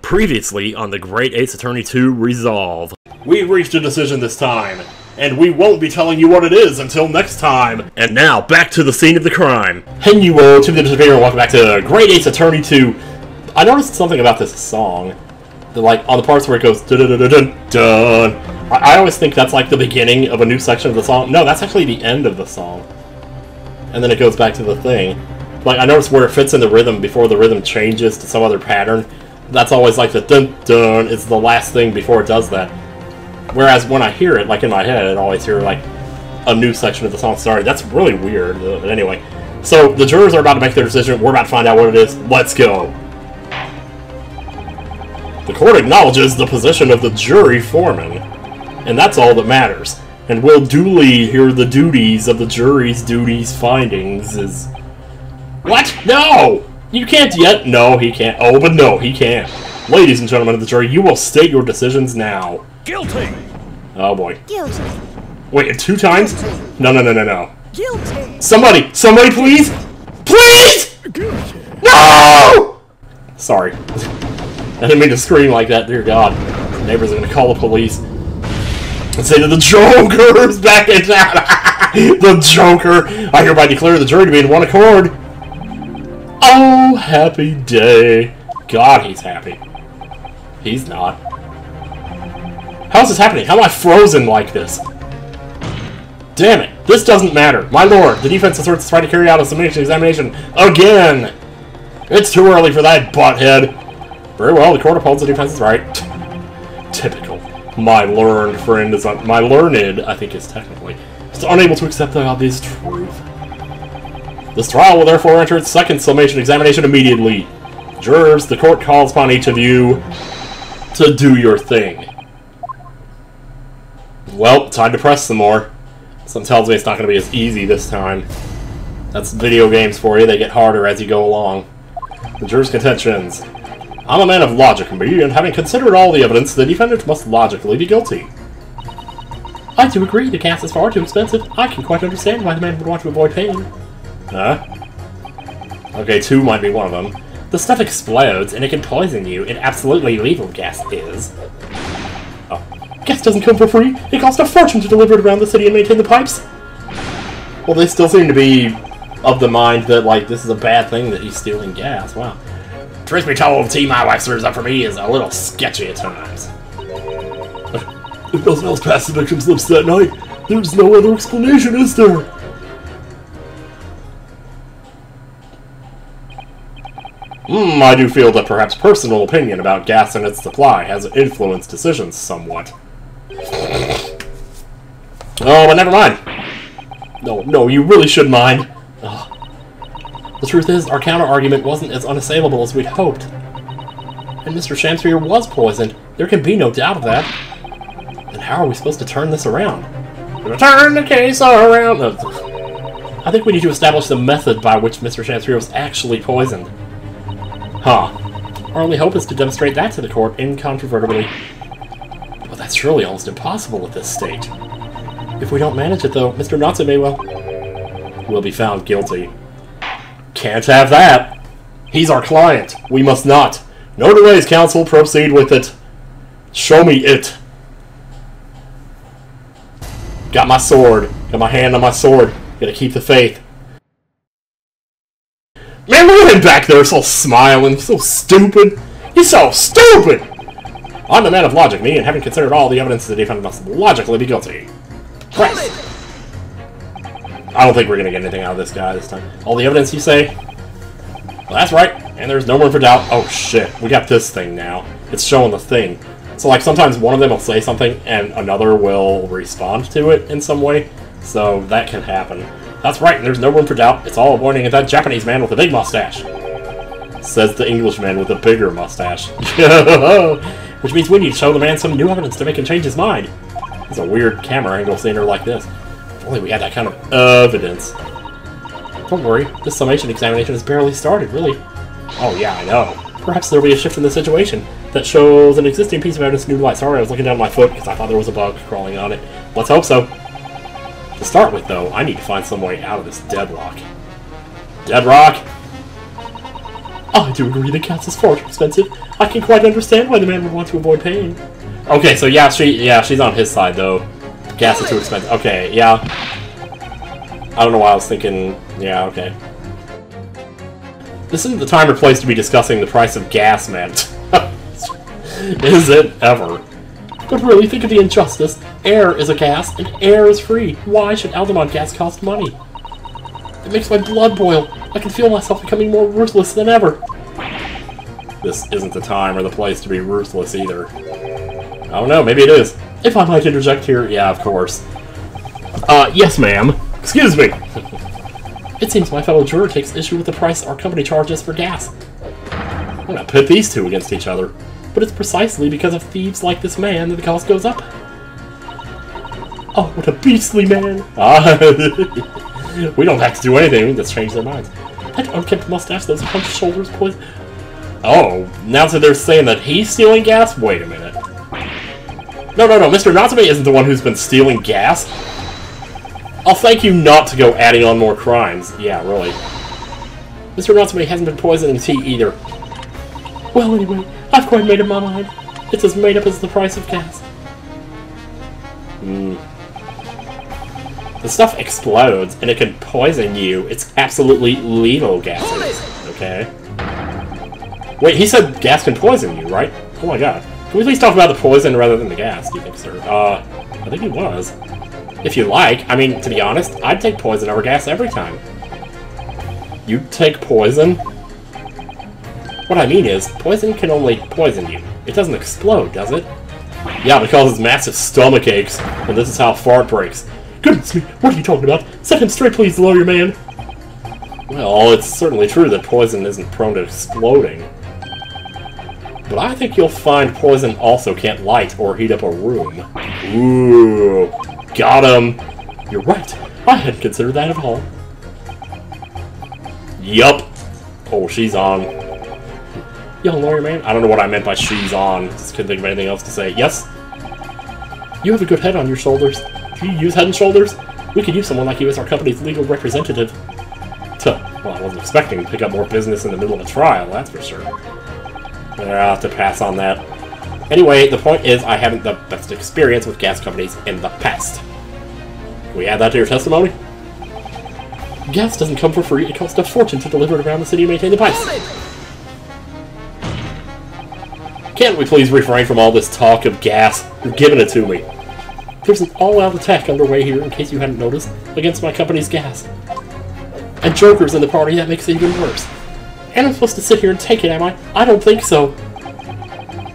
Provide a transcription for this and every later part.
Previously on the Great Ace Attorney 2 Resolve. We reached a decision this time, and we won't be telling you what it is until next time. And now, back to the scene of the crime. Hello, to the Disappear, and welcome back to Great Ace Attorney 2. I noticed something about this song. Like, on the parts where it goes dun-dun-dun-dun-dun. I always think that's like the beginning of a new section of the song. No, that's actually the end of the song. And then it goes back to the thing. Like, I noticed where it fits in the rhythm before the rhythm changes to some other pattern. That's always like the dun-dun, it's the last thing before it does that. Whereas when I hear it, like in my head, I always hear like a new section of the song starting. That's really weird, but anyway. So, the jurors are about to make their decision, we're about to find out what it is. Let's go! The court acknowledges the position of the jury foreman, and that's all that matters. And will duly hear the duties of the jury's findings is... What? No! You can't yet. No, he can't. Oh, but no, he can't. Ladies and gentlemen of the jury, you will state your decisions now. Guilty! Oh, boy. Guilty. Wait, 2 times? Guilty. No. Guilty. Somebody, please! Please! Guilty. No! Sorry. I didn't mean to scream like that, dear God. The neighbors are gonna call the police. And say that the Joker's back in town! The Joker! I hereby declare the jury to be in one accord. Oh, happy day. God, he's happy. He's not. How is this happening? How am I frozen like this? Damn it. This doesn't matter. My lord, the defense asserts its right to carry out a summation examination again. It's too early for that, butthead. Very well, the court upholds the defense's right. Typical. My learned friend is my learned, I think is technically, is unable to accept the obvious truth. This trial will therefore enter its second summation examination immediately. Jurors, the court calls upon each of you to do your thing. Well, time to press some more. Something tells me it's not going to be as easy this time. That's video games for you, they get harder as you go along. The jurors' contentions. I'm a man of logic, and having considered all the evidence, the defendant must logically be guilty. I do agree, the gas is far too expensive. I can quite understand why the man would want to avoid pain. Huh? Okay, 2 might be one of them. The stuff explodes, and it can poison you. It absolutely lethal, gas is. Oh. Gas doesn't come for free. It costs a fortune to deliver it around the city and maintain the pipes. Well, they still seem to be of the mind that, like, this is a bad thing that he's stealing gas. Wow. Truth be told, tea my wife serves up for me is a little sketchy at times. If nothing else passed the victim's lips that night, there's no other explanation, is there? I do feel that perhaps personal opinion about gas and its supply has influenced decisions somewhat. Oh, but never mind. No, you really should mind. Ugh. The truth is, our counter-argument wasn't as unassailable as we'd hoped. And Mr. Shamsphere was poisoned. There can be no doubt of that. Then how are we supposed to turn this around? Turn the case around! I think we need to establish the method by which Mr. Shamsphere was actually poisoned. Huh. Our only hope is to demonstrate that to the court incontrovertibly. But that's surely almost impossible at this stage. If we don't manage it, though, Mr. Natsu will be found guilty. Can't have that. He's our client. We must not. No delays, counsel. Proceed with it. Show me it. Got my sword. Got my hand on my sword. Gotta keep the faith. Man, look at him back there, so smiling, so stupid. He's so stupid! I'm the man of logic, me, and having considered all the evidence, the defendant must logically be guilty. Christ! I don't think we're gonna get anything out of this guy this time. All the evidence, you say? Well, that's right, and there's no room for doubt. Oh shit, we got this thing now. It's showing the thing. So, like, sometimes one of them will say something, and another will respond to it in some way. So, that can happen. That's right, there's no room for doubt. It's all pointing at that Japanese man with a big mustache. Says the Englishman with a bigger mustache. Which means we need to show the man some new evidence to make him change his mind. It's a weird camera angle seeing her like this. If only we had that kind of evidence. Don't worry, this summation examination has barely started, really. Oh yeah, I know. Perhaps there'll be a shift in the situation that shows an existing piece of evidence in new light. Sorry, I was looking down at my foot because I thought there was a bug crawling on it. Let's hope so. To start with, though, I need to find some way out of this deadlock. Deadlock? I do agree the gas is far too expensive. I can quite understand why the man would want to avoid pain. Okay, so yeah, she's on his side though. Gas is too expensive. Okay, yeah. I don't know why I was thinking. Yeah, okay. This isn't the time or place to be discussing the price of gas, man. Is it ever? But really, think of the injustice. Air is a gas, and air is free. Why should Alderaan gas cost money? It makes my blood boil. I can feel myself becoming more ruthless than ever. This isn't the time or the place to be ruthless either. I don't know, maybe it is. If I might interject here, yeah, of course. Yes, ma'am. Excuse me. It seems my fellow juror takes issue with the price our company charges for gas. I'm gonna pit these two against each other. But it's precisely because of thieves like this man that the cost goes up. Oh, what a beastly man! We don't have to do anything, we just change their minds. That unkempt mustache, those hunched shoulders, poison... Oh, now that they're saying that he's stealing gas? Wait a minute. No, Mr. Natsume isn't the one who's been stealing gas. I'll thank you not to go adding on more crimes. Yeah, really. Mr. Natsume hasn't been poisoning tea either. Well, anyway, I've quite made up my mind. It's as made up as the price of gas. The stuff explodes, and it can poison you. It's absolutely lethal gases. Okay. Wait, he said gas can poison you, right? Oh my god. Can we please talk about the poison rather than the gas, do you think, sir? I think he was. If you like. I mean, to be honest, I'd take poison over gas every time. You'd take poison? What I mean is, poison can only poison you. It doesn't explode, does it? Yeah, but it causes massive stomach aches, and this is how fart breaks. Goodness me, what are you talking about? Set him straight, please, lawyer man! Well, it's certainly true that poison isn't prone to exploding. But I think you'll find poison also can't light or heat up a room. Ooh, got him! You're right, I hadn't considered that at all. Yup. Oh, she's on. Young lawyer man, I don't know what I meant by she's on. Just couldn't think of anything else to say. Yes? You have a good head on your shoulders. Do you use Head and Shoulders? We could use someone like you as our company's legal representative. Well, I wasn't expecting to pick up more business in the middle of a trial, that's for sure. I'll have to pass on that. Anyway, the point is I haven't the best experience with gas companies in the past. Can we add that to your testimony? Gas doesn't come for free. It costs a fortune to deliver it around the city and maintain the pipes. Can't we please refrain from all this talk of gas? You're giving it to me. There's an all-out attack underway here, in case you hadn't noticed, against my company's gas. And Joker's in the party, that makes it even worse. And I'm supposed to sit here and take it, am I? I don't think so.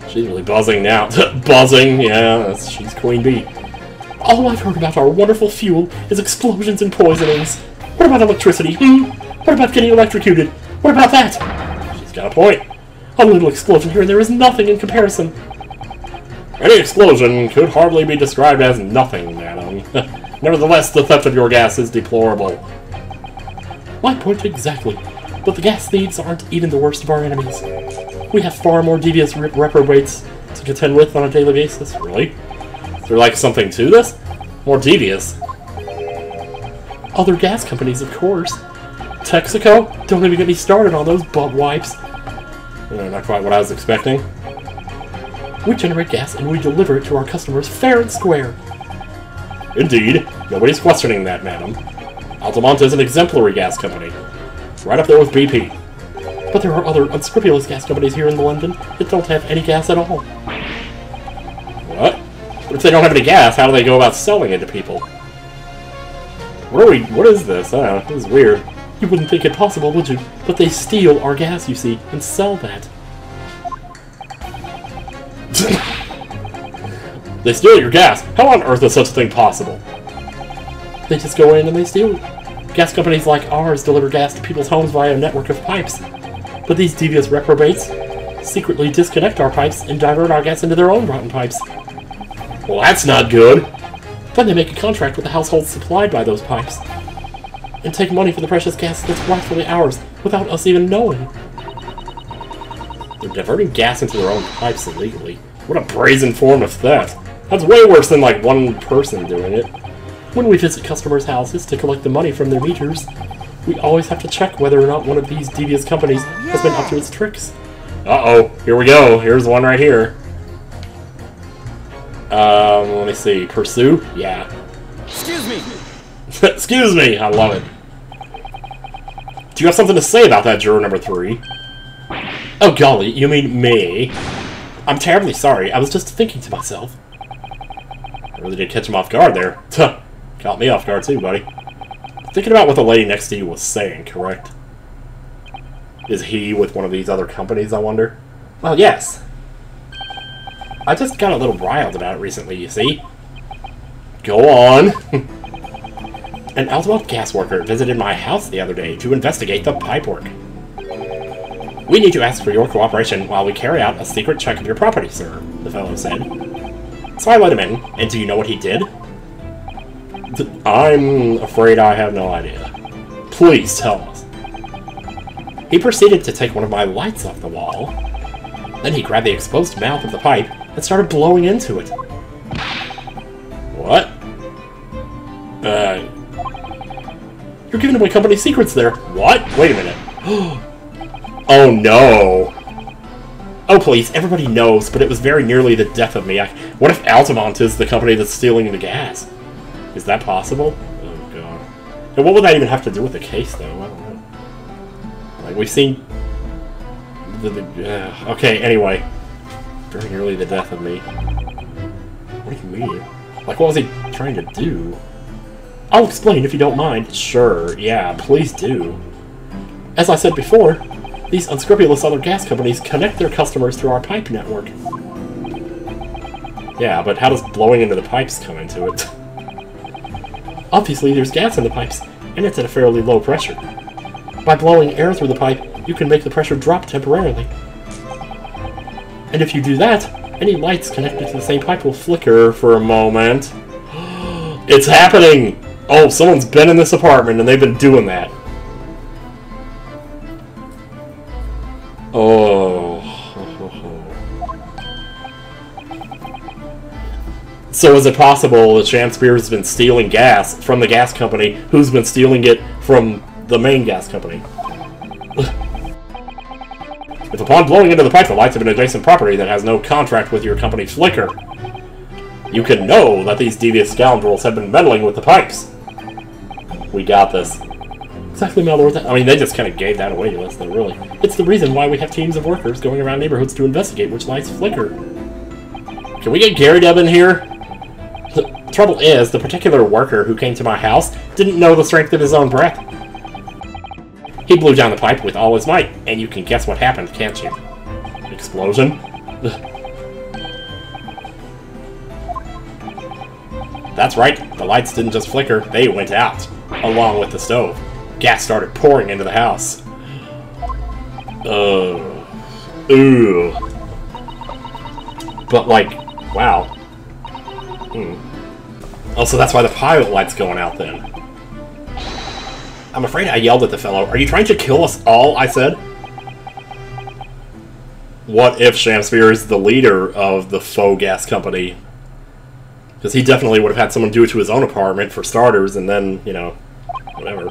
She's really buzzing now. Buzzing, yeah, she's Queen Bee. All I've heard about our wonderful fuel is explosions and poisonings. What about electricity? What about getting electrocuted? What about that? She's got a point. A little explosion here and there is nothing in comparison. Any explosion could hardly be described as nothing, madam. Nevertheless, the theft of your gas is deplorable. My point exactly. But the gas thieves aren't even the worst of our enemies. We have far more devious reprobates to contend with on a daily basis. Really? Is there like something to this? More devious? Other gas companies, of course. Texaco? Don't even get me started on those butt wipes. Not quite what I was expecting. We generate gas and we deliver it to our customers fair and square. Indeed. Nobody's questioning that, madam. Altamont is an exemplary gas company. Right up there with BP. But there are other unscrupulous gas companies here in London that don't have any gas at all. What? But if they don't have any gas, how do they go about selling it to people? What is this? I don't know. This is weird. You wouldn't think it possible, would you? But they steal our gas, you see, and sell that. They steal your gas? How on earth is such a thing possible? They just go in and they steal it. Gas companies like ours deliver gas to people's homes via a network of pipes. But these devious reprobates secretly disconnect our pipes and divert our gas into their own rotten pipes. Well, that's not good. Then they make a contract with the households supplied by those pipes. And take money for the precious gas that's rightfully ours without us even knowing. They're diverting gas into their own pipes illegally. What a brazen form of theft. That's way worse than like one person doing it. When we visit customers' houses to collect the money from their meters, we always have to check whether or not one of these devious companies has been up to its tricks. Uh-oh, here we go. Here's one right here. Let me see. Pursue? Yeah. Excuse me! Excuse me! I love it. Do you have something to say about that, juror number 3? Oh, golly, you mean me? I'm terribly sorry. I was just thinking to myself. I really did catch him off guard there. Tuh. Caught me off guard too, buddy. Thinking about what the lady next to you was saying, correct? Is he with one of these other companies, I wonder? Well, yes. I just got a little riled about it recently, you see. Go on. An Altamont gas worker visited my house the other day to investigate the pipework. We need to ask for your cooperation while we carry out a secret check of your property, sir, the fellow said. So I let him in, and do you know what he did? I'm afraid I have no idea. Please tell us. He proceeded to take one of my lights off the wall. Then he grabbed the exposed mouth of the pipe and started blowing into it. What? You're giving away company secrets there. What? Wait a minute. Oh no. Oh please, everybody knows, but it was very nearly the death of me. What if Altamont is the company that's stealing the gas? Is that possible? Oh god. And what would that even have to do with the case, though? I don't know. Like, we've seen... okay, anyway. Very nearly the death of me. What do you mean? Like, what was he trying to do? I'll explain if you don't mind. Sure, yeah, please do. As I said before, these unscrupulous other gas companies connect their customers through our pipe network. Yeah, but how does blowing into the pipes come into it? Obviously, there's gas in the pipes, and it's at a fairly low pressure. By blowing air through the pipe, you can make the pressure drop temporarily. And if you do that, any lights connected to the same pipe will flicker for a moment. It's happening! Oh, someone's been in this apartment and they've been doing that. Oh. So is it possible that Shamspear has been stealing gas from the gas company, who's been stealing it from the main gas company? If upon blowing into the pipe the lights of an adjacent property that has no contract with your company flicker, you can know that these devious scoundrels have been meddling with the pipes. We got this. Exactly, my lord. I mean, they just kind of gave that away to us, though, really. It's the reason why we have teams of workers going around neighborhoods to investigate which lights flicker. Can we get Gary Dub in here? The trouble is, the particular worker who came to my house didn't know the strength of his own breath. He blew down the pipe with all his might, and you can guess what happened, can't you? Explosion? That's right, the lights didn't just flicker, they went out, along with the stove. Gas started pouring into the house. Ooh. But, like, wow. Oh, so that's why the pilot light's going out then. I'm afraid I yelled at the fellow. Are you trying to kill us all? I said. What if Shamspear is the leader of the faux gas company? Because he definitely would have had someone do it to his own apartment, for starters, and then, you know, whatever.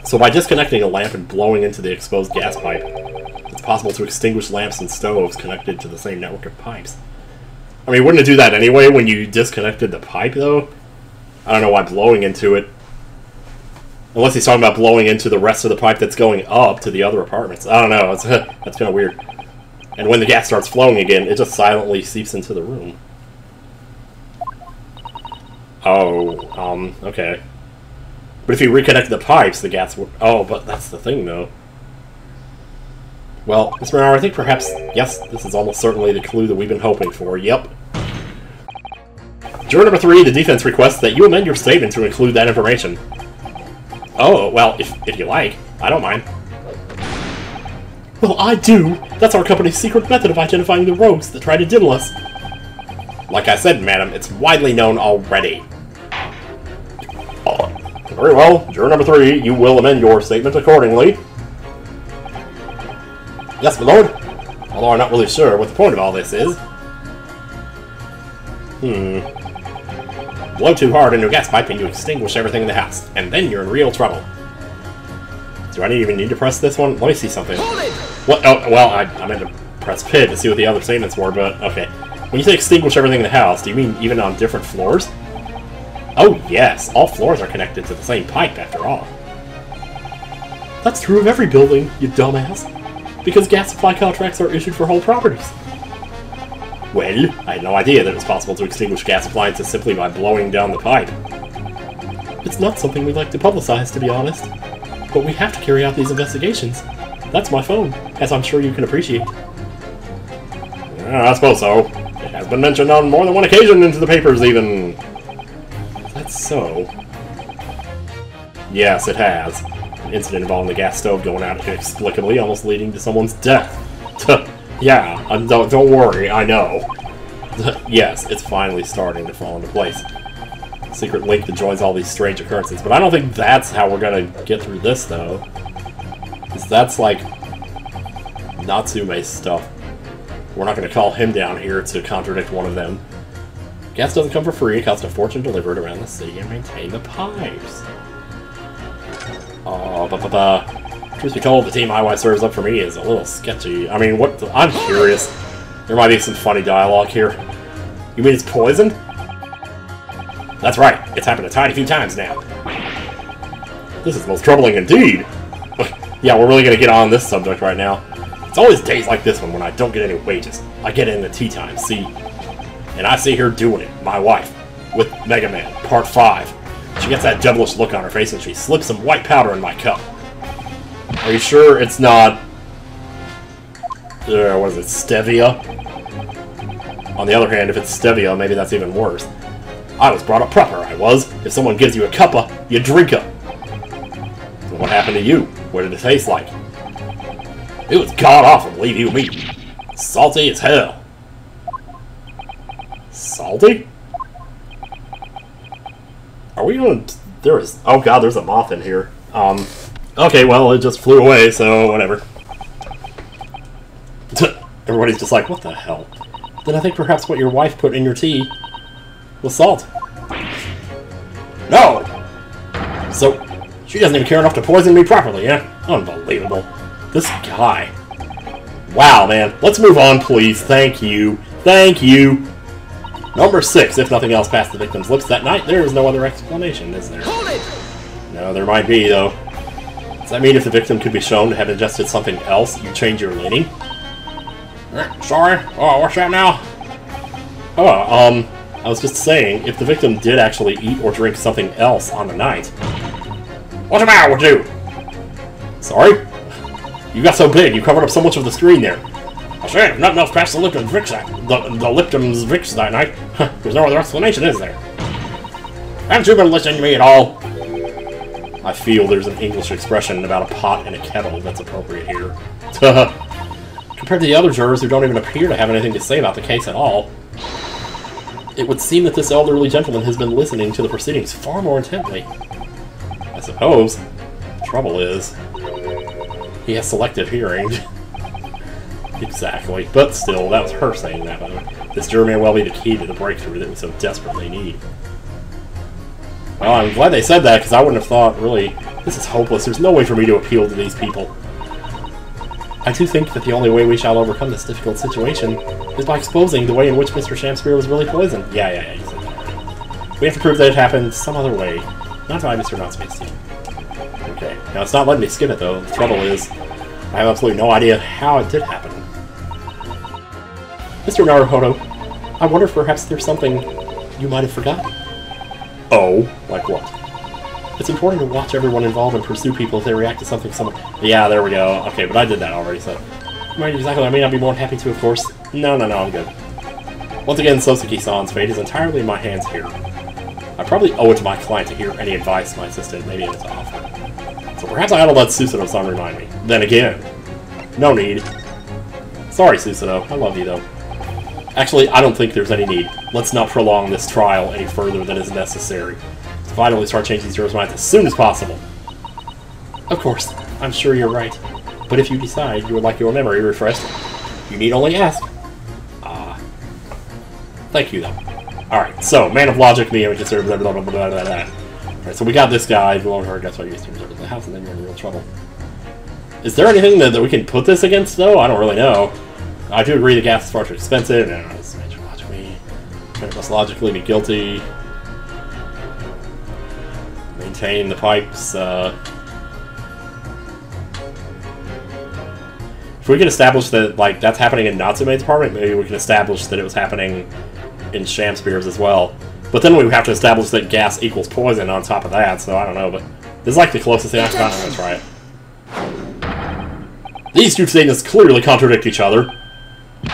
So by disconnecting a lamp and blowing into the exposed gas pipe, it's possible to extinguish lamps and stoves connected to the same network of pipes. I mean, wouldn't it do that anyway when you disconnected the pipe, though? I don't know why blowing into it. Unless he's talking about blowing into the rest of the pipe that's going up to the other apartments. I don't know. It's, that's kind of weird. And when the gas starts flowing again, it just silently seeps into the room. Oh, okay. But if you reconnect the pipes, the gas will... Oh, but that's the thing, though. Well, Miss Morrow, I think perhaps... Yes, this is almost certainly the clue that we've been hoping for. Yep. Juror number 3, the defense requests that you amend your statement to include that information. Oh, well, if you like. I don't mind. Well, I do! That's our company's secret method of identifying the rogues that try to diddle us. Like I said, madam, it's widely known already. Very well. Juror number 3, you will amend your statement accordingly. Yes, my lord. Although I'm not really sure what the point of all this is. Blow too hard into a gas pipe and you extinguish everything in the house. And then you're in real trouble. Do I even need to press this one? Let me see something. Hold it! What? Oh, well, I meant to press pit to see what the other statements were, but okay. When you say extinguish everything in the house, do you mean even on different floors? Oh, yes. All floors are connected to the same pipe, after all. That's true of every building, you dumbass. Because gas supply contracts are issued for whole properties. Well, I had no idea that it was possible to extinguish gas appliances simply by blowing down the pipe. It's not something we'd like to publicize, to be honest. But we have to carry out these investigations. That's my phone, as I'm sure you can appreciate. I suppose so. It has been mentioned on more than one occasion into the papers, even. That's so. Yes, it has. An incident involving the gas stove going out inexplicably, almost leading to someone's death. Yeah, don't worry, I know. Yes, it's finally starting to fall into place. Secret link that joins all these strange occurrences. But I don't think that's how we're gonna get through this, though. Because that's, like, Natsume's stuff. We're not gonna call him down here to contradict one of them. Gas doesn't come for free. It costs a fortune to deliver it around the city and maintain the pipes. Truth be told, the team my wife serves up for me is a little sketchy. I mean, what? I'm curious. There might be some funny dialogue here. You mean it's poisoned? That's right. It's happened a tiny few times now. This is most troubling indeed. Yeah, we're really gonna get on this subject right now. It's always days like this one when I don't get any wages. I get in the tea time, see? And I see her doing it, my wife, with Mega Man, Part 5. She gets that devilish look on her face and she slips some white powder in my cup. Are you sure it's not... what is it, stevia? On the other hand, if it's stevia, maybe that's even worse. I was brought up proper, I was. If someone gives you a cuppa, you drink up. So what happened to you? What did it taste like? It was god-awful, believe you me. Salty as hell. Salty? Are we gonna... There is... Oh god, there's a moth in here. Okay, well, it just flew away, so whatever. Everybody's just like, what the hell? Then I think perhaps what your wife put in your tea was salt. No! So, she doesn't even care enough to poison me properly, yeah? Unbelievable. This guy. Wow, man. Let's move on, please. Thank you. Thank you. Number 6. If nothing else passed the victim's lips that night, there is no other explanation, is there? Hold it! No, there might be, though. Does that mean if the victim could be shown to have ingested something else, you change your leaning? Sorry? Oh, what's that now? Oh, I was just saying, if the victim did actually eat or drink something else on the night... What's the matter with you? Sorry? You got so big, you covered up so much of the screen there. I said, nothing else past the Lipton's Vicks that night. There's no other explanation, is there? Haven't you been listening to me at all? I feel there's an English expression about a pot and a kettle that's appropriate here. Compared to the other jurors who don't even appear to have anything to say about the case at all, it would seem that this elderly gentleman has been listening to the proceedings far more intently. I suppose. The trouble is, he has selective hearing. Exactly. But still, that was her saying that, by the way. This juror may well be the key to the breakthrough that we so desperately need. Well, I'm glad they said that, because I wouldn't have thought, really, this is hopeless. There's no way for me to appeal to these people. I do think that the only way we shall overcome this difficult situation is by exposing the way in which Mr. Shamspear was really poisoned. Yeah, you said that. We have to prove that it happened some other way, not by Mr. Natsume's team. Okay, now it's not letting me skip it, though. The trouble is, I have absolutely no idea how it did happen. Mr. Naruhodo, I wonder if perhaps there's something you might have forgotten. Oh? Like what? It's important to watch everyone involved and pursue people if they react to something Yeah, there we go. Okay, but I did that already, so... Right, exactly. I may not be more than happy to, of course. No, I'm good. Once again, Sosuke-san's fate is entirely in my hands here. I probably owe it to my client to hear any advice my assistant may be able to offer. So perhaps I ought to let Susanoo-san remind me. Then again, no need. Sorry, Susanoo. I love you, though. Actually, I don't think there's any need. Let's not prolong this trial any further than is necessary. So finally start changing these jurors' minds as soon as possible. Of course, I'm sure you're right. But if you decide you would like your memory refreshed, you need only ask. Thank you, though. Alright, so, Man of Logic, me, and we consider blah blah blah blah blah blah. Alright, so we got this guy, who overheard, that's why you used to reserve the house, and then you're in real trouble. Is there anything that we can put this against, though? I don't really know. I do agree the gas is far too expensive. No, it's major logic me. It must logically be guilty. Maintain the pipes. If we can establish that, like, that's happening in Natsume's apartment, maybe we can establish that it was happening in Shamspeare's as well. But then we would have to establish that gas equals poison on top of that, so I don't know, but this is like the closest thing I've gotten. Let's try it. These two statements clearly contradict each other.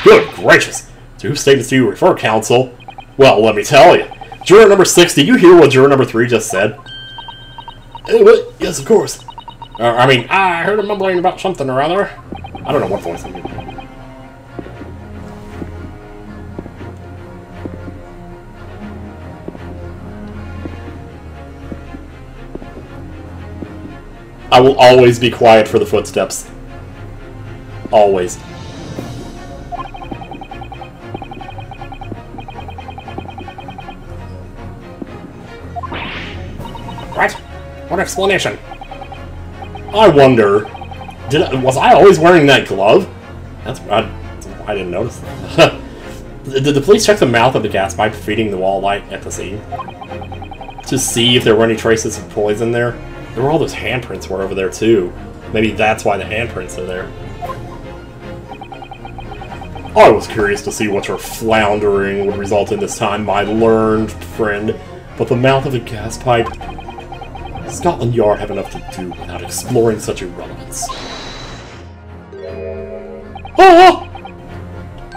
Good gracious! To whose statements do you refer, counsel? Well, let me tell you. Juror number 6, did you hear what juror number 3 just said? What? Yes, of course. I mean, I heard him mumbling about something or other. I don't know what voice I'm doing. I will always be quiet for the footsteps. Always. What? What explanation? I wonder... was I always wearing that glove? That's I didn't notice that. Did the police check the mouth of the gas pipe feeding the wall light at the scene? To see if there were any traces of poison there? There were all those handprints were over there too. Maybe that's why the handprints are there. I was curious to see what your floundering would result in this time, my learned friend. But the mouth of a gas pipe... Scotland Yard have enough to do without exploring such irrelevance. Ah!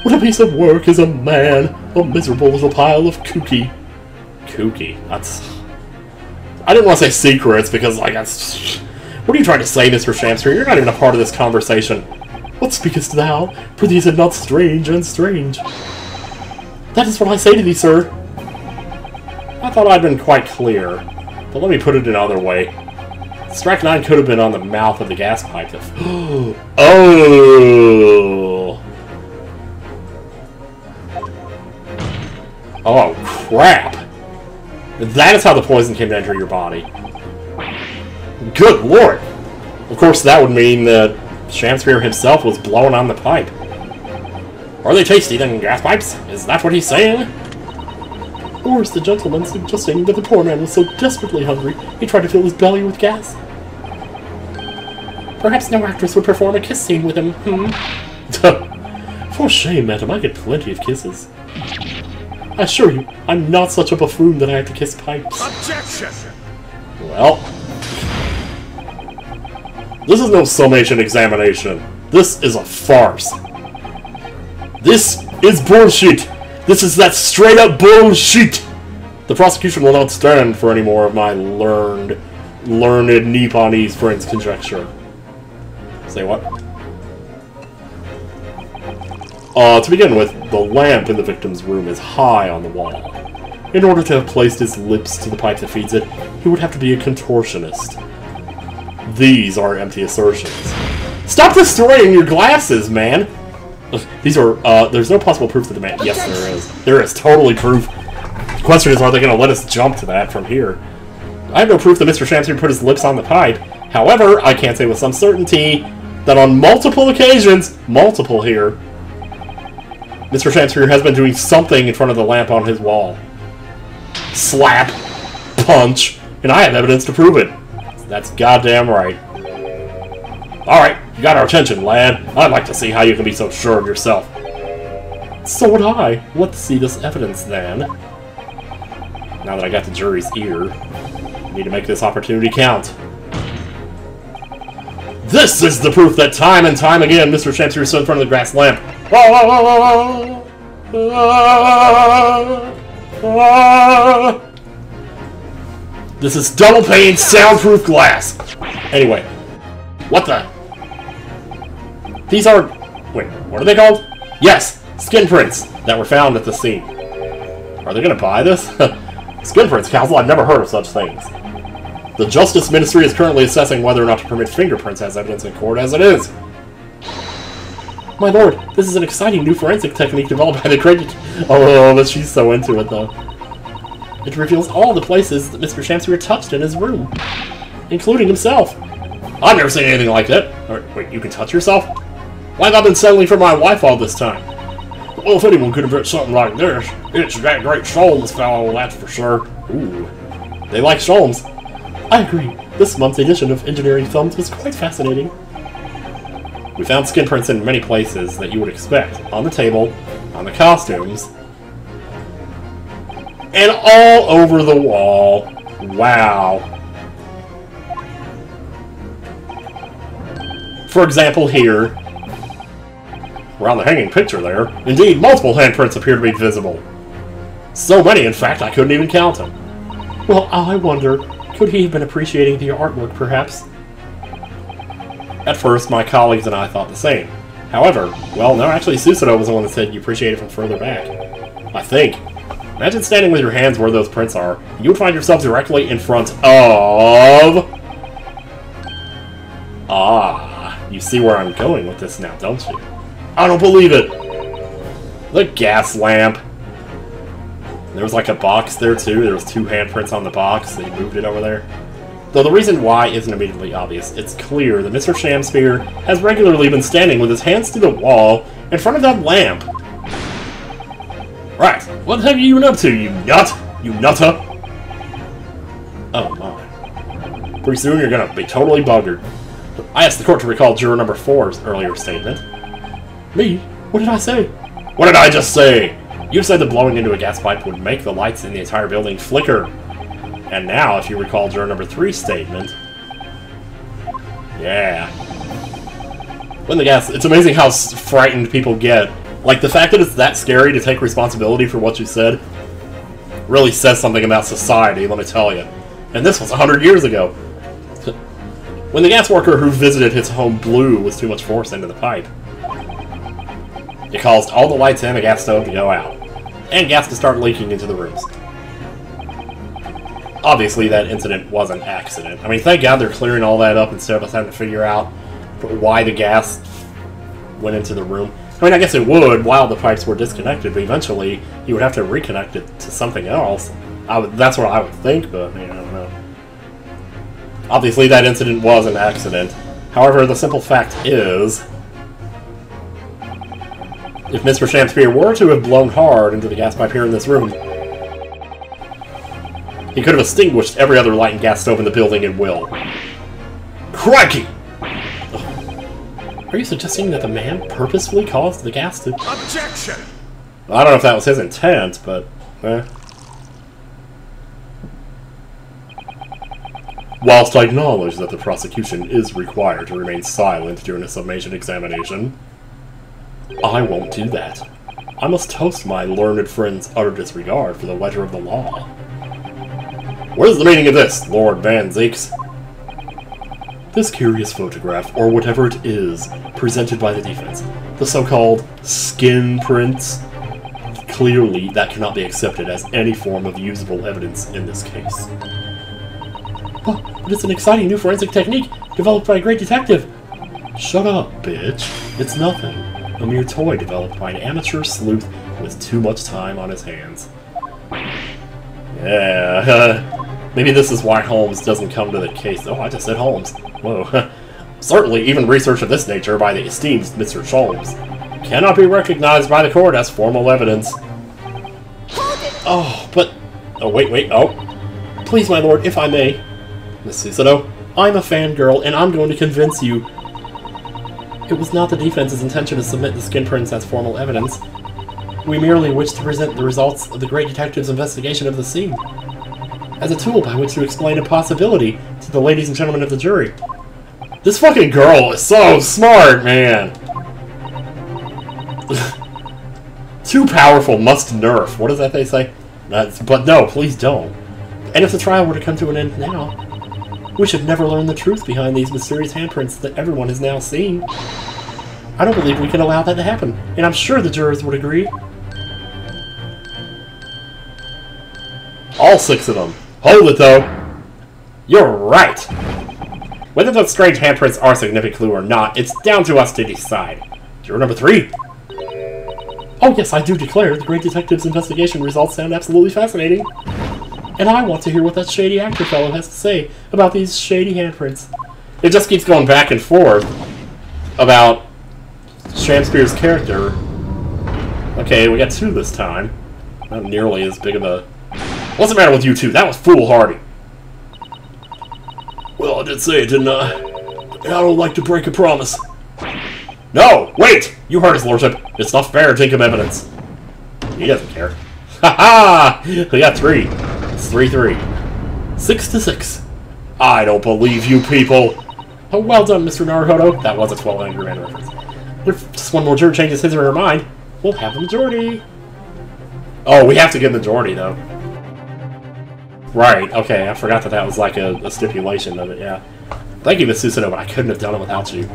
What a piece of work is a man! A miserable little pile of kooky. Kooky? That's... I didn't want to say secrets, because, like, that's... What are you trying to say, Mr. Shamster? You're not even a part of this conversation. What speakest thou? For these are not strange and strange. That is what I say to thee, sir. I thought I'd been quite clear. But let me put it another way. Strychnine could have been on the mouth of the gas pipe. Oh! Oh, crap! That is how the poison came to enter your body. Good lord! Of course, that would mean that Shamspeare himself was blowing on the pipe. Are they tasty, then, gas pipes? Is that what he's saying? Or is the gentleman suggesting that the poor man was so desperately hungry, he tried to fill his belly with gas? Perhaps no actress would perform a kiss scene with him, For shame, madam, I get plenty of kisses. I assure you, I'm not such a buffoon that I have to kiss pipes. Objection! Well... This is no summation examination. This is a farce. This is bullshit! This is that straight-up bullshit! The prosecution will not stand for any more of my learned Nipponese friend's conjecture. Say what? To begin with, the lamp in the victim's room is high on the wall. In order to have placed his lips to the pipe that feeds it, he would have to be a contortionist. These are empty assertions. Stop destroying your glasses, man! These are, there's no possible proof that the man... Yes, there is. There is totally proof. The question is, are they going to let us jump to that from here? I have no proof that Mr. Shamspeare put his lips on the pipe. However, I can say with some certainty that on multiple occasions, multiple here, Mr. Shamspeare has been doing something in front of the lamp on his wall. Slap. Punch. And I have evidence to prove it. That's goddamn right. Alright, you got our attention, lad. I'd like to see how you can be so sure of yourself. So would I. Let's see this evidence, then. Now that I got the jury's ear, I need to make this opportunity count. This is the proof that time and time again Mr. Shamspeare stood in front of the grass lamp. This is double-pane, soundproof glass! Anyway. What the? These are... Wait, what are they called? Yes! Skin prints that were found at the scene. Are they gonna buy this? Skin prints, counsel? I've never heard of such things. The Justice Ministry is currently assessing whether or not to permit fingerprints as evidence in court as it is. My lord, this is an exciting new forensic technique developed by the great... Oh, but she's so into it, though. It reveals all the places that Mr. Shamspeare touched in his room, including himself. I've never seen anything like that. Wait, you can touch yourself? Why have I been settling for my wife all this time? Well, if anyone could invent something like this, it's that great Sholmes fellow, that's for sure. Ooh. They like Sholmes. I agree. This month's edition of Engineering Films was quite fascinating. We found skin prints in many places that you would expect. On the table, on the costumes, and all over the wall. Wow. For example, here, around the hanging picture there, indeed, multiple handprints appear to be visible. So many, in fact, I couldn't even count them. Well, I wonder, could he have been appreciating the artwork, perhaps? At first, my colleagues and I thought the same. However, well, no, actually, Susanoo was the one that said you appreciate it from further back. I think. Imagine standing with your hands where those prints are. You would find yourself directly in front of... Ah, you see where I'm going with this now, don't you? I don't believe it! The gas lamp. There was like a box there too. There was 2 handprints on the box. They moved it over there. Though the reason why isn't immediately obvious. It's clear that Mr. Shamsphere has regularly been standing with his hands to the wall in front of that lamp. Right. What have you been up to, you nut? You nutter? Oh my. Pretty soon you're gonna be totally buggered. I asked the court to recall juror number 4's earlier statement. Me? What did I say? What did I just say? You said that blowing into a gas pipe would make the lights in the entire building flicker. And now, if you recall juror number 3's statement... Yeah. When the gas... It's amazing how frightened people get. Like, the fact that it's that scary to take responsibility for what you said really says something about society, let me tell you. And this was 100 years ago. When the gas worker who visited his home blew with too much force into the pipe, it caused all the lights in the gas stove to go out, and gas to start leaking into the rooms. Obviously, that incident was an accident. I mean, thank God they're clearing all that up instead of us having to figure out why the gas went into the room. I mean, I guess it would while the pipes were disconnected, but eventually you would have to reconnect it to something else. That's what I would think, but I don't know. Obviously, that incident was an accident. However, the simple fact is, if Mr. Shamsphere were to have blown hard into the gas pipe here in this room, he could have extinguished every other light and gas stove in the building at will. Crikey! Ugh. Are you suggesting that the man purposefully caused the gas to... Objection! I don't know if that was his intent, but... Whilst I acknowledge that the prosecution is required to remain silent during a summation examination, I won't do that. I must toast my learned friend's utter disregard for the letter of the law. What is the meaning of this, Lord Van Zieks? This curious photograph, or whatever it is, presented by the defense, the so-called skin prints, clearly that cannot be accepted as any form of usable evidence in this case. But it's an exciting new forensic technique developed by a great detective. Shut up, bitch. It's nothing. A mere toy developed by an amateur sleuth with too much time on his hands. Yeah, maybe this is why Holmes doesn't come to the case. Oh, I just said Holmes. Whoa. Certainly, even research of this nature by the esteemed Mr. Sholmes cannot be recognized by the court as formal evidence. Oh, but... Oh, wait, oh. Please, my lord, if I may. Miss Susanoo, I'm a fangirl, and I'm going to convince you. It was not the defense's intention to submit the skin prints as formal evidence. We merely wish to present the results of the great detective's investigation of the scene as a tool by which to explain a possibility to the ladies and gentlemen of the jury. This fucking girl is so smart, man! Too powerful, must nerf. What is that they say? But no, please don't. And if the trial were to come to an end now, we should never learn the truth behind these mysterious handprints that everyone has now seen. I don't believe we can allow that to happen, and I'm sure the jurors would agree. All 6 of them. Hold it, though. You're right. Whether those strange handprints are a significant clue or not, it's down to us to decide. Juror number 3. Oh yes, I do declare the great detective's investigation results sound absolutely fascinating. And I want to hear what that shady actor fellow has to say about these shady handprints. It just keeps going back and forth about Shamspeare's character. Okay, we got 2 this time. Not nearly as big of a... What's the matter with you two? That was foolhardy. Well, I did say it, didn't I? I don't like to break a promise. No! Wait! You heard his lordship. It's not fair to take him evidence. He doesn't care. Ha-ha! We got 3. It's 3-3. 6-6. I don't believe you people! Oh, well done, Mr. Naruhodo. That was a 12 Angry Man reference. If just one more juror changes his or her mind, we'll have the majority. Oh, we have to get the majority, though. Right, okay, I forgot that that was like a stipulation of it, yeah. Thank you, Miss Susanoo, but I couldn't have done it without you.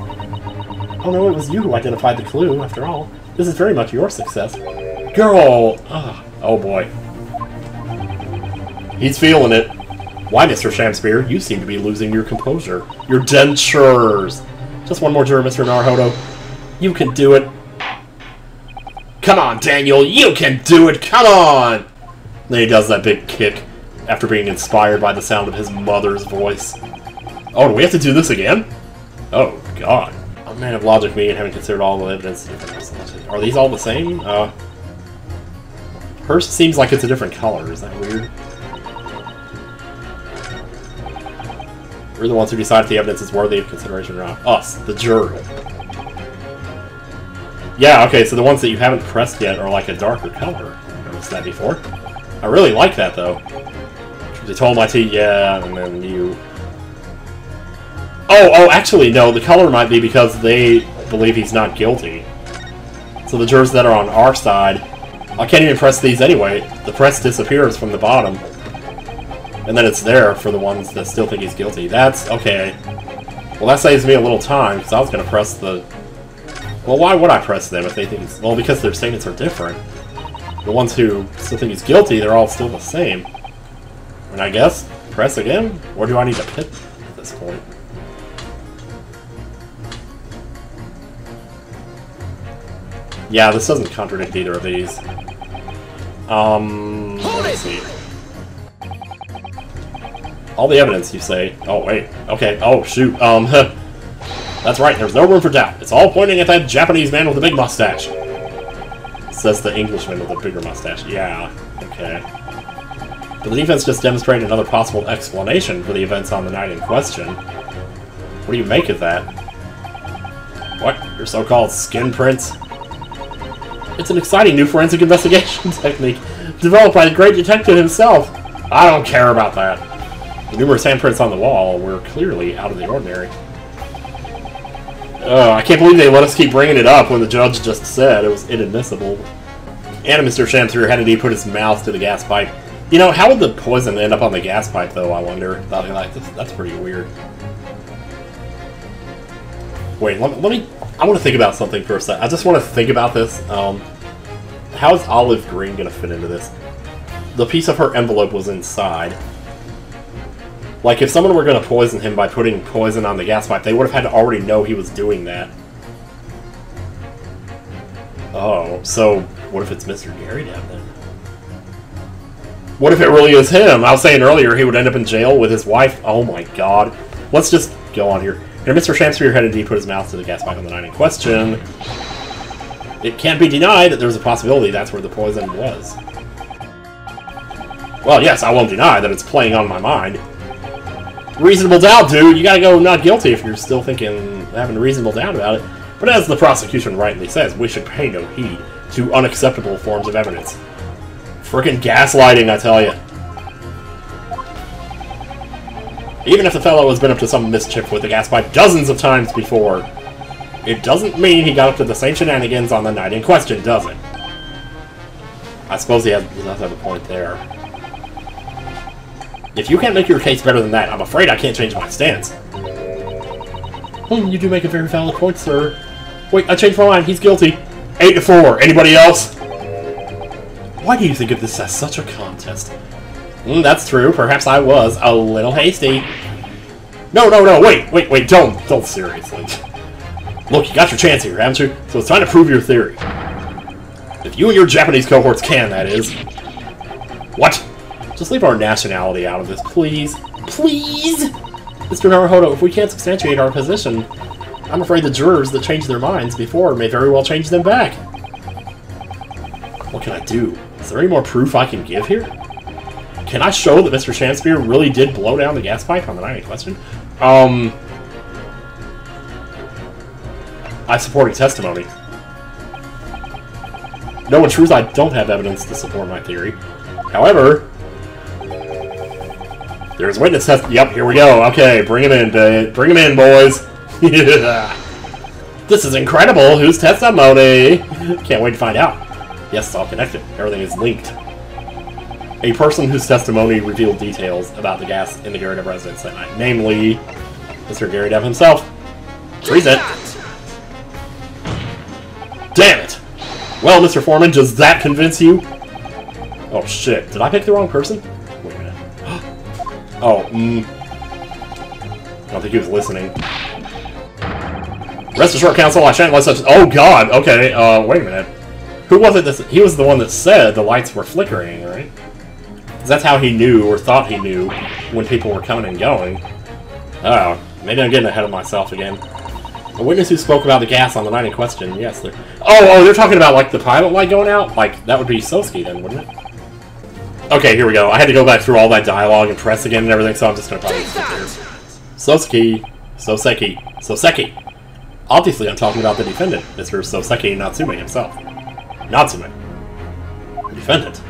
Oh no, it was you who identified the clue, after all. This is very much your success. Girl! Oh boy. He's feeling it. Why, Mr. Shamspeare? You seem to be losing your composure. Your dentures! Just one more juror, Mr. Naruhodo. You can do it. Come on, Daniel! You can do it! Come on! Then he does that big kick, after being inspired by the sound of his mother's voice. Oh, do we have to do this again? Oh, God. A man of logic, me, and having considered all the evidence... Are these all the same? Hers seems like it's a different color. Is that weird? We're the ones who decide if the evidence is worthy of consideration or not. Us, the jury. Yeah, okay, so the ones that you haven't pressed yet are like a darker color. I've noticed that before. I really like that, though. They told my tea, yeah, and then you... Oh, actually, no, the color might be because they believe he's not guilty. So the jurors that are on our side, I can't even press these anyway. The press disappears from the bottom. And then it's there for the ones that still think he's guilty. That's okay. Well, that saves me a little time, because I was going to press the... Well, why would I press them if they think he's... Well, because their statements are different. The ones who still think he's guilty, they're all still the same. And I guess, press again? Or do I need to pick at this point? Yeah, this doesn't contradict either of these. Let's see. All the evidence, you say. Oh, wait. Okay. Oh, shoot. That's right. There's no room for doubt. It's all pointing at that Japanese man with the big mustache. Says the Englishman with the bigger mustache. Yeah. Okay. But the defense just demonstrated another possible explanation for the events on the night in question. What do you make of that? What? Your so-called skin prints? It's an exciting new forensic investigation technique developed by the great detective himself. I don't care about that. The numerous handprints on the wall were clearly out of the ordinary. I can't believe they let us keep bringing it up when the judge just said it was inadmissible. And Mr. Shamspeare had to put his mouth to the gas pipe. You know, how would the poison end up on the gas pipe, though, I wonder? That's pretty weird. Wait, let me... I want to think about something for a second. I just want to think about this. How is Olive Green going to fit into this? The piece of her envelope was inside. Like, if someone were going to poison him by putting poison on the gas pipe, they would have had to already know he was doing that. Oh, so what if it's Mr. Gary down there? What if it really is him? I was saying earlier he would end up in jail with his wife. Oh my god. Let's just go on here. And Mr. Shamspeare had to put his mouth to the gas pipe on the night in question. It can't be denied that there's a possibility that's where the poison was. Well, yes, I won't deny that it's playing on my mind. Reasonable doubt, dude. You gotta go not guilty if you're still thinking, having a reasonable doubt about it. But as the prosecution rightly says, we should pay no heed to unacceptable forms of evidence. Frickin' gaslighting, I tell you. Even if the fellow has been up to some mischief with the gas pipe dozens of times before, it doesn't mean he got up to the same shenanigans on the night in question, does it? I suppose he does have a point there. If you can't make your case better than that, I'm afraid I can't change my stance. You do make a very valid point, sir. Wait, I changed my mind. He's guilty. 8-4. Anybody else? Why do you think of this as such a contest? That's true. Perhaps I was a little hasty. No, wait, don't seriously. Look, you got your chance here, haven't you? So it's time to prove your theory. If you and your Japanese cohorts can, that is. What? Just leave our nationality out of this, please. Please? Mr. Naruhodo, if we can't substantiate our position, I'm afraid the jurors that changed their minds before may very well change them back. What can I do? Is there any more proof I can give here? Can I show that Mr. Shamspear really did blow down the gas pipe on the night in question? I support testimony. No, in truth, I don't have evidence to support my theory. However, there's witness test. Yep, here we go. Okay, bring him in, bring him in, boys. Yeah. This is incredible. Whose testimony? Can't wait to find out. Yes, it's all connected. Everything is linked. A person whose testimony revealed details about the gas in the Gary Dev residence that night, namely Mr. Gary Dev himself. Freeze it. Damn it! Well, Mr. Foreman, does that convince you? Oh shit, did I pick the wrong person? Wait a minute. Oh, I don't think he was listening. Rest assured, counsel, I shan't let such— Oh god, okay, wait a minute. Who was it that— he was the one that said the lights were flickering, right? Because that's how he knew, or thought he knew, when people were coming and going. Oh, maybe I'm getting ahead of myself again. A witness who spoke about the gas on the night in question, yes, they're— Oh, they're talking about, like, the pilot light going out? Like, that would be Sosuke then, wouldn't it? Okay, here we go. I had to go back through all that dialogue and press again and everything, so I'm just gonna probably skip here. Soseki. Obviously, I'm talking about the defendant, Mr. Soseki Natsume himself. Natsume. The defendant.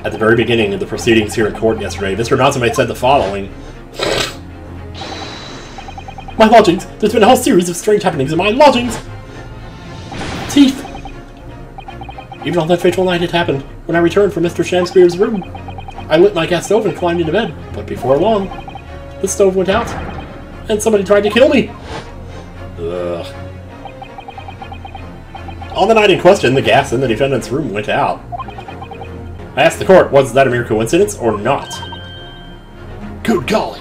At the very beginning of the proceedings here in court yesterday, Mr. Natsume said the following. My lodgings! There's been a whole series of strange happenings in my lodgings! Teeth! Even on that fateful night it happened, when I returned from Mr. Shamspear's room. I lit my gas stove and climbed into bed, but before long, the stove went out, and somebody tried to kill me! Ugh. On the night in question, the gas in the defendant's room went out. I asked the court, was that a mere coincidence or not? Good golly!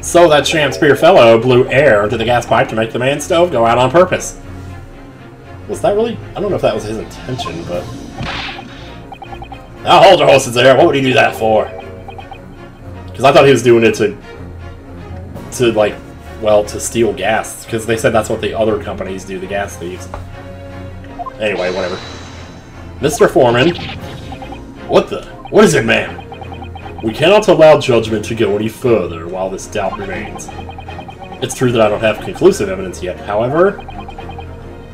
So that Shamspear fellow blew air into the gas pipe to make the man's stove go out on purpose. Was that really? I don't know if that was his intention, but... Now hold your horses there, what would he do that for? Because I thought he was doing it to like, well, to steal gas. Because they said that's what the other companies do, the gas thieves. Anyway, whatever. Mr. Foreman. What the? What is it, man? We cannot allow judgment to go any further while this doubt remains. It's true that I don't have conclusive evidence yet, however,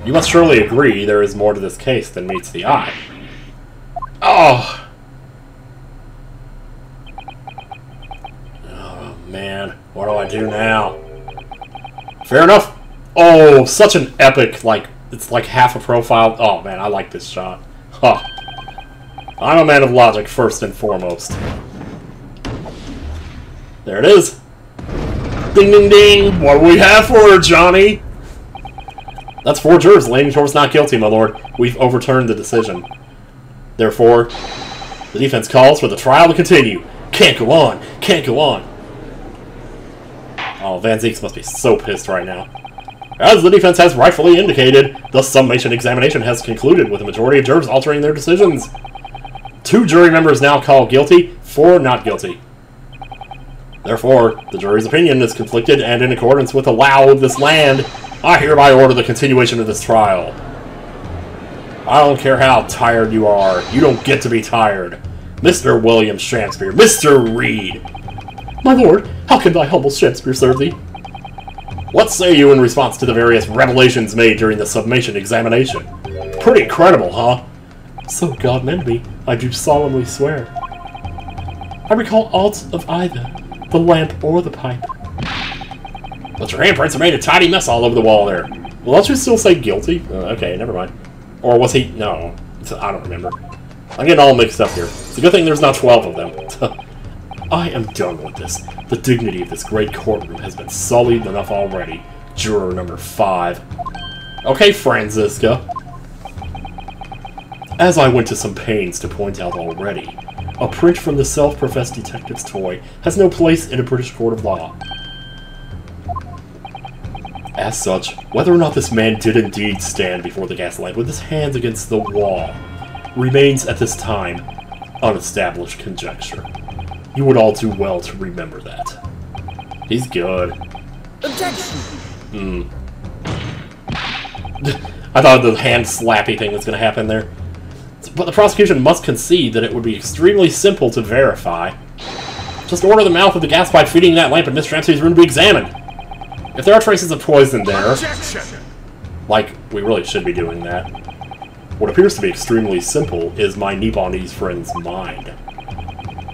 you must surely agree there is more to this case than meets the eye. Oh! Oh, man. What do I do now? Fair enough! Oh, such an epic, like, it's like half a profile. Oh, man, I like this shot. Huh. I'm a man of logic, first and foremost. There it is. Ding, ding, ding. What do we have for her, Johnny? That's 4 jurors leaning towards not guilty, my lord. We've overturned the decision. Therefore, the defense calls for the trial to continue. Can't go on. Can't go on. Oh, Van Zieks must be so pissed right now. As the defense has rightfully indicated, the summation examination has concluded with a majority of jurors altering their decisions. 2 jury members now call guilty, 4 not guilty. Therefore, the jury's opinion is conflicted, and in accordance with the law of this land, I hereby order the continuation of this trial. I don't care how tired you are. You don't get to be tired. Mr. William Shamspear, Mr. Reed. My lord, how can thy humble Shamspear serve thee? What say you in response to the various revelations made during the summation examination? Pretty incredible, huh? So God mend me, I do solemnly swear. I recall aught of either, the lamp or the pipe. But your handprints have made a tidy mess all over the wall there. Well, don't you still say guilty? Okay, never mind. Or was he? No. I don't remember. I'm getting all mixed up here. It's a good thing there's not 12 of them. I am done with this. The dignity of this great courtroom has been sullied enough already. Juror number 5. Okay, Franziska. As I went to some pains to point out already, a print from the self-professed detective's toy has no place in a British court of law. As such, whether or not this man did indeed stand before the gas lamp with his hands against the wall remains at this time unestablished conjecture. You would all do well to remember that. He's good. Objection! I thought the hand slappy thing was going to happen there. But the prosecution must concede that it would be extremely simple to verify. Just order the mouth of the gas pipe feeding that lamp in Mr. Dempsey's room to be examined. If there are traces of poison there... Objection! Like, we really should be doing that. What appears to be extremely simple is my Nipponese friend's mind.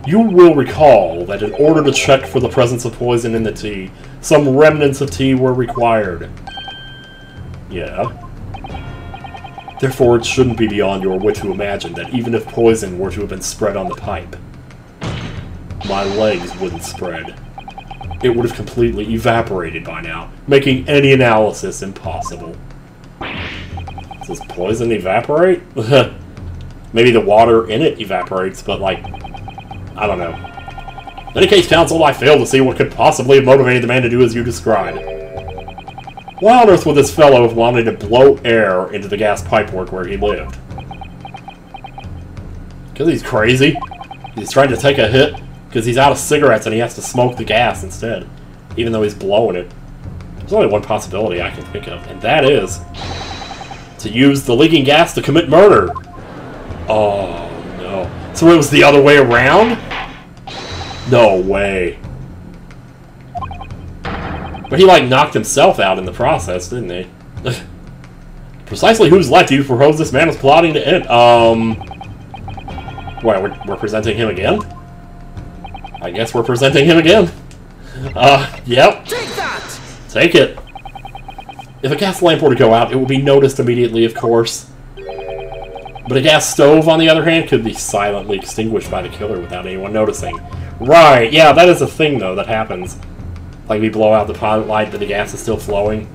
You will recall that in order to check for the presence of poison in the tea, some remnants of tea were required. Yeah. Therefore, it shouldn't be beyond your wit to imagine that even if poison were to have been spread on the pipe, my legs wouldn't spread. It would have completely evaporated by now, making any analysis impossible. Does poison evaporate? Maybe the water in it evaporates, but like, I don't know. In any case, counsel, I fail to see what could possibly have motivated the man to do as you described. Why on earth would this fellow have wanted to blow air into the gas pipework where he lived? Because he's crazy? He's trying to take a hit? Because he's out of cigarettes and he has to smoke the gas instead, even though he's blowing it. There's only one possibility I can think of, and that is to use the leaking gas to commit murder. Oh, no. So it was the other way around? No way. But he, like, knocked himself out in the process, didn't he? Precisely whose life do you propose this man was plotting to end? Wait, we're presenting him again? I guess we're presenting him again. Yep. Take that! Take it. If a gas lamp were to go out, it would be noticed immediately, of course. But a gas stove, on the other hand, could be silently extinguished by the killer without anyone noticing. Right, yeah, that is a thing, though, that happens. Like, we blow out the pilot light, but the gas is still flowing.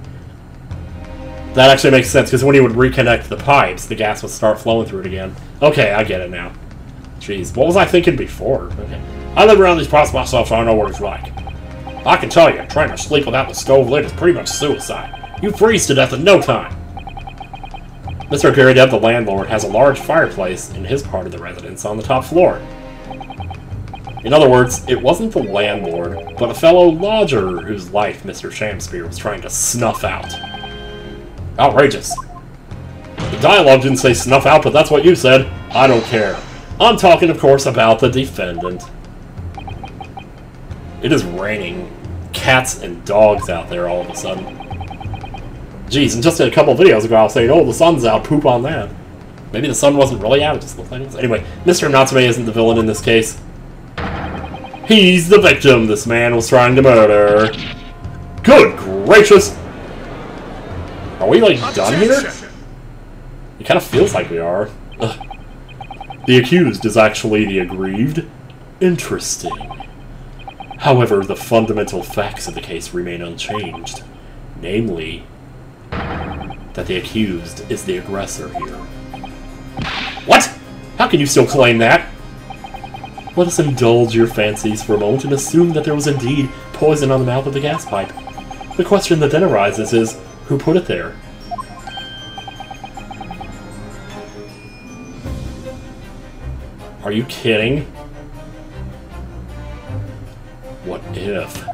That actually makes sense, because when he would reconnect the pipes, the gas would start flowing through it again. Okay, I get it now. Jeez, what was I thinking before? Okay. I live around these parts myself, so I know what it's like. I can tell you, trying to sleep without the stove lid is pretty much suicide. You freeze to death in no time. Mr. Garrideb, the landlord, has a large fireplace in his part of the residence on the top floor. In other words, it wasn't the landlord, but a fellow lodger whose life Mr. Shamspeare was trying to snuff out. Outrageous. The dialogue didn't say snuff out, but that's what you said. I don't care. I'm talking, of course, about the defendant. It is raining cats and dogs out there all of a sudden. Jeez, and just a couple of videos ago I was saying, oh, the sun's out, poop on that. Maybe the sun wasn't really out, it just looked like it was. Anyway, Mr. Natsume isn't the villain in this case. He's the victim this man was trying to murder. Good gracious! Are we, like, done here? It kind of feels like we are. Ugh. The accused is actually the aggrieved. Interesting. However, the fundamental facts of the case remain unchanged. Namely, that the accused is the aggressor here. What? How can you still claim that? Let us indulge your fancies for a moment and assume that there was indeed poison on the mouth of the gas pipe. The question that then arises is, who put it there? Are you kidding? What if?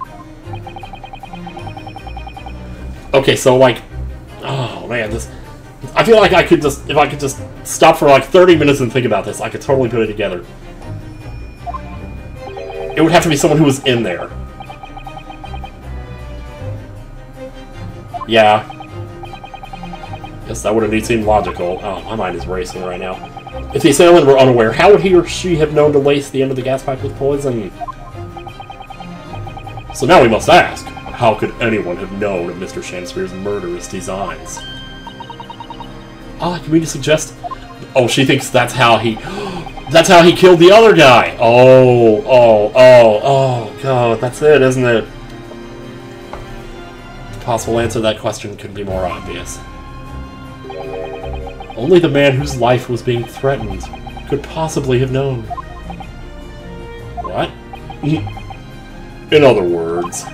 Okay, so like, oh man, this. I feel like I could just, if I could just stop for like 30 minutes and think about this, I could totally put it together. It would have to be someone who was in there. Yeah. Guess that would indeed seem logical. Oh, my mind is racing right now. If the assailant were unaware, how would he or she have known to lace the end of the gas pipe with poison? So now we must ask, how could anyone have known of Mr. Shamspeare's murderous designs? Can we suggest... Oh, she thinks that's how he... That's how he killed the other guy! Oh, God, that's it, isn't it? The possible answer to that question couldn't be more obvious. Only the man whose life was being threatened could possibly have known. What? In other words,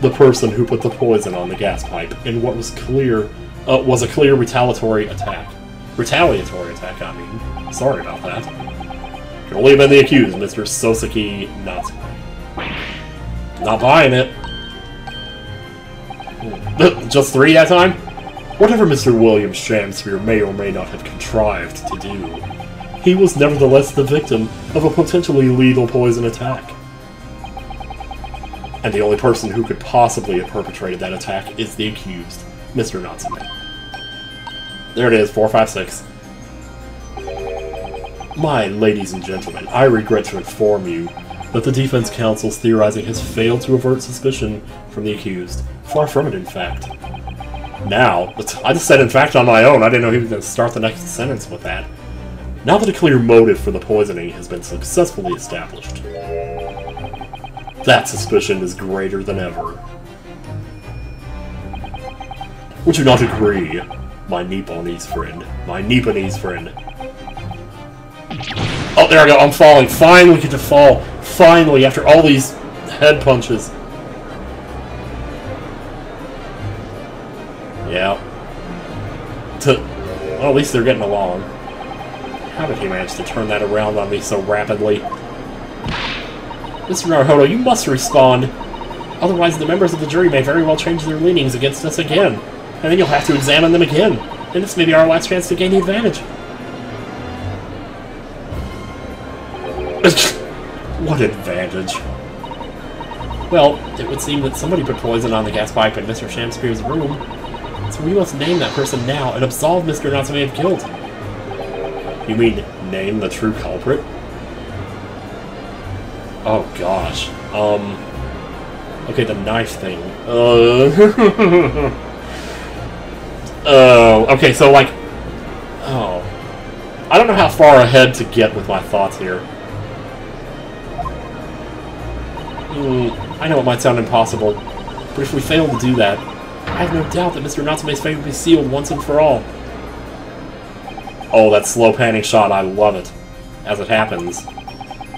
the person who put the poison on the gas pipe in what was clear was a clear retaliatory attack. Retaliatory attack, I mean. Sorry about that. Can only have been the accused, Mr. Soseki Natsume. Not buying it. Just 3 that time? Whatever Mr. William Shamspeare may or may not have contrived to do, he was nevertheless the victim of a potentially lethal poison attack. And the only person who could possibly have perpetrated that attack is the accused, Mr. Natsume. There it is, 456. My ladies and gentlemen, I regret to inform you that the defense counsel's theorizing has failed to avert suspicion from the accused. Far from it, in fact. Now, I just said in fact on my own, I didn't know he was going to start the next sentence with that. Now that a clear motive for the poisoning has been successfully established, that suspicion is greater than ever. Would you not agree, my Nipponese friend? My Nipponese friend. Oh, there I go, I'm falling. Finally get to fall. Finally, after all these head punches. Yeah. Well, at least they're getting along. How did he manage to turn that around on me so rapidly? Mr. Naruhodo, you must respond. Otherwise, the members of the jury may very well change their leanings against us again. And then you'll have to examine them again. And this may be our last chance to gain the advantage. What advantage? Well, it would seem that somebody put poison on the gas pipe in Mr. Shamspeare's room. So we must name that person now and absolve Mr. Natsume of guilt. You mean, name the true culprit? Oh gosh. Okay, the knife thing. Okay, so like... Oh. I don't know how far ahead to get with my thoughts here. I know it might sound impossible, but if we fail to do that, I have no doubt that Mr. Natsume's fate will be sealed once and for all. Oh, that slow panning shot, I love it. As it happens,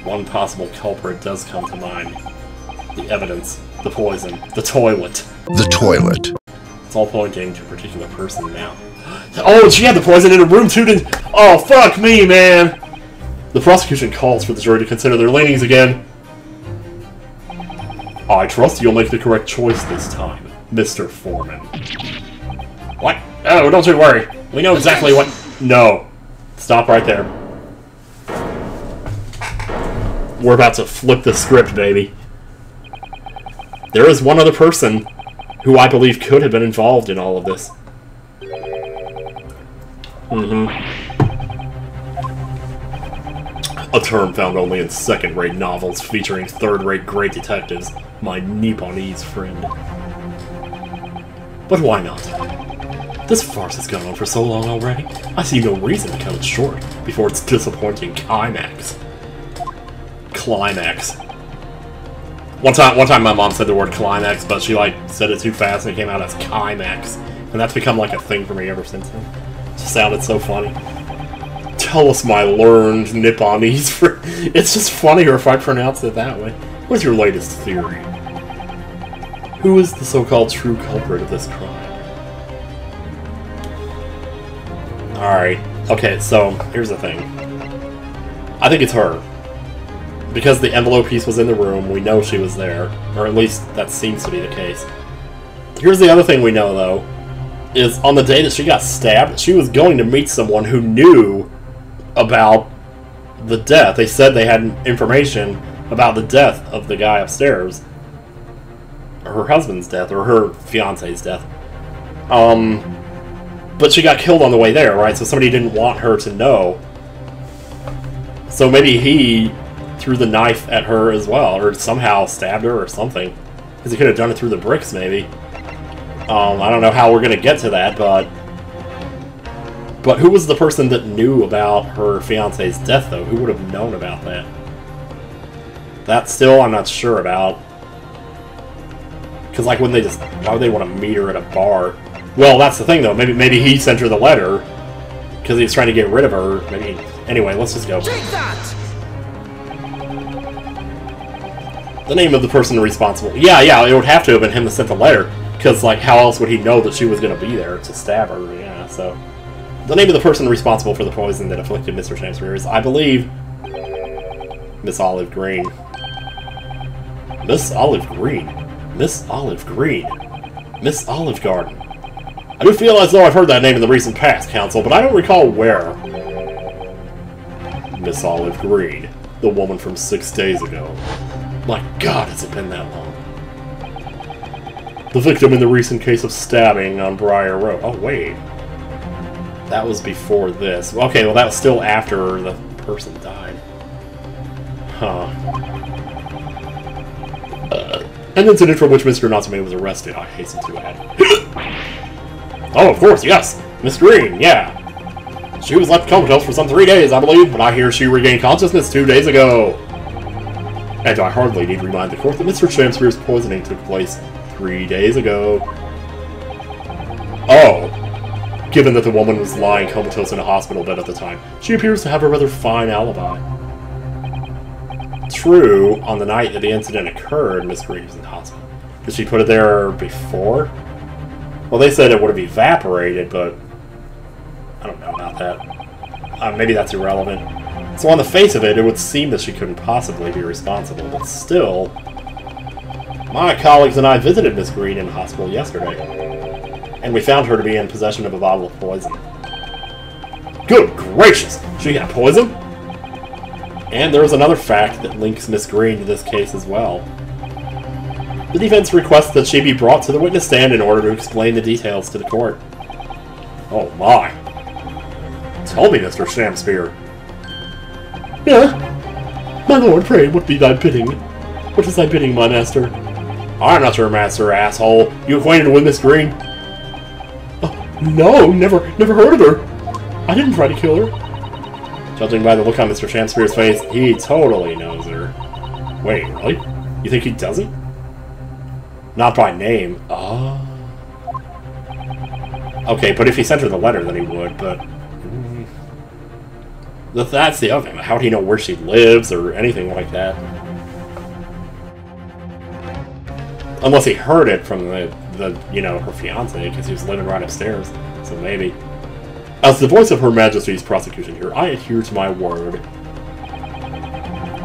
one possible culprit does come to mind. The evidence, the poison, the toilet. The toilet. It's all pointing to a particular person now. Oh, she had the poison in her room too, didn't... Oh, fuck me, man! The prosecution calls for the jury to consider their leanings again. I trust you'll make the correct choice this time, Mr. Foreman. What? Oh, don't you worry. We know exactly what... No. Stop right there. We're about to flip the script, baby. There is one other person who I believe could have been involved in all of this. A term found only in second-rate novels featuring third-rate great detectives, my Nipponese friend. But why not? This farce has gone on for so long already, I see no reason to cut it short before its disappointing climax. Climax. One time my mom said the word climax, but she like said it too fast and it came out as climax. And that's become like a thing for me ever since then. It just sounded so funny. Tell us, my learned Nipponese friend. It's just funnier if I pronounce it that way. What's your latest theory? Who is the so-called true culprit of this crime? Alright. Okay, so here's the thing. I think it's her. Because the envelope piece was in the room, we know she was there. Or at least that seems to be the case. Here's the other thing we know, though. Is on the day that she got stabbed, she was going to meet someone who knew about the death. They said they had information about the death of the guy upstairs. Or her husband's death, or her fiance's death. But she got killed on the way there, right? So somebody didn't want her to know. So maybe he threw the knife at her as well, or somehow stabbed her or something. Because he could have done it through the bricks, maybe. I don't know how we're going to get to that, but who was the person that knew about her fiance's death, though? Who would have known about that? That still I'm not sure about. Because, like, why would they want to meet her at a bar? Well, that's the thing, though. Maybe he sent her the letter because he was trying to get rid of her. Maybe. Anyway, let's just go. Take that! The name of the person responsible. Yeah, it would have to have been him that sent the letter. Because, like, how else would he know that she was going to be there to stab her? Yeah, so... The name of the person responsible for the poison that afflicted Mr. Shamspeare is, I believe... Miss Olive Green. Miss Olive Green. Miss Olive Green. Miss Olive Garden. I do feel as though I've heard that name in the recent past, Counsel, but I don't recall where. Miss Olive Green. The woman from 6 days ago. My God, has it been that long? The victim in the recent case of stabbing on Briar Road. Oh, wait. That was before this. Okay, well, that was still after the person died. Huh. An incident for which Mr. Natsume was arrested, I hasten to add. Oh, of course, yes! Miss Green, yeah. She was left comatose for some 3 days, I believe, but I hear she regained consciousness 2 days ago. And I hardly need to remind the court that Mr. Shamspeare's poisoning took place 3 days ago. Oh. Given that the woman was lying comatose in a hospital bed at the time, she appears to have a rather fine alibi. True, on the night that the incident occurred, Miss Green was in the hospital. Did she put it there before? Well, they said it would have evaporated, but I don't know about that. Maybe that's irrelevant. So on the face of it, it would seem that she couldn't possibly be responsible, but still... My colleagues and I visited Miss Green in the hospital yesterday, and we found her to be in possession of a bottle of poison. Good gracious! She had poison? And there is another fact that links Miss Green to this case as well. The defense requests that she be brought to the witness stand in order to explain the details to the court. Oh my. Tell me, Mr. Shamspeare. Yeah? My lord, pray, what be thy bidding? What is thy bidding, my master? I'm not your master, asshole. You acquainted with Miss Green? Oh, no, never heard of her. I didn't try to kill her. Judging by the look on Mr. Shamspeare's face, he totally knows her. Wait, really? You think he doesn't? Not by name. Oh. Okay, but if he sent her the letter, then he would, but... That's the other thing. How would he know where she lives or anything like that? Unless he heard it from the you know, her fiancé, because he was living right upstairs. So maybe. As the voice of Her Majesty's prosecution here, I adhere to my word.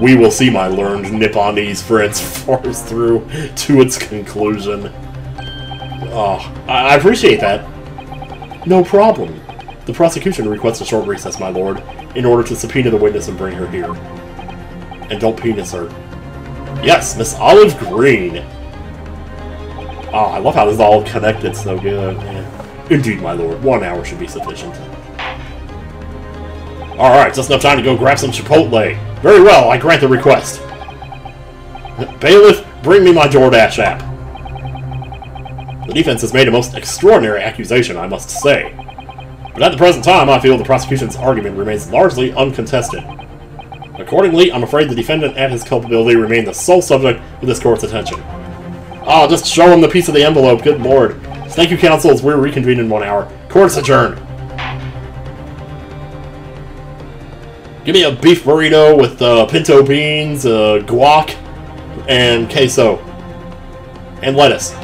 We will see my learned Nipponese friends force through to its conclusion. Oh, I appreciate that. No problem. The prosecution requests a short recess, my lord, in order to subpoena the witness and bring her here. And don't penis her. Yes, Miss Olive Green. Oh, I love how this is all connected so good. Man. Indeed, my lord. 1 hour should be sufficient. Alright, just enough time to go grab some Chipotle. Very well, I grant the request. Bailiff, bring me my DoorDash app. The defense has made a most extraordinary accusation, I must say. But at the present time, I feel the prosecution's argument remains largely uncontested. Accordingly, I'm afraid the defendant and his culpability remain the sole subject of this court's attention. Oh, just show him the piece of the envelope, good lord. Thank you, counsels. We're reconvened in 1 hour. Court's adjourned. Give me a beef burrito with pinto beans, guac, and queso. And lettuce.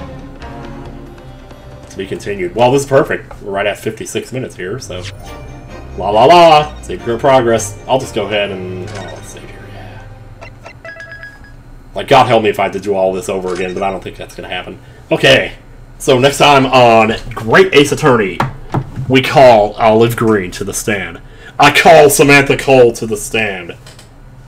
To be continued. Well, this is perfect. We're right at 56 minutes here, so... La la la! Save your progress. I'll just go ahead and... Oh, let's save here, yeah. Like, God help me if I had to do all this over again, but I don't think that's gonna happen. Okay. So, next time on Great Ace Attorney, we call Olive Green to the stand. I call Samantha Cole to the stand.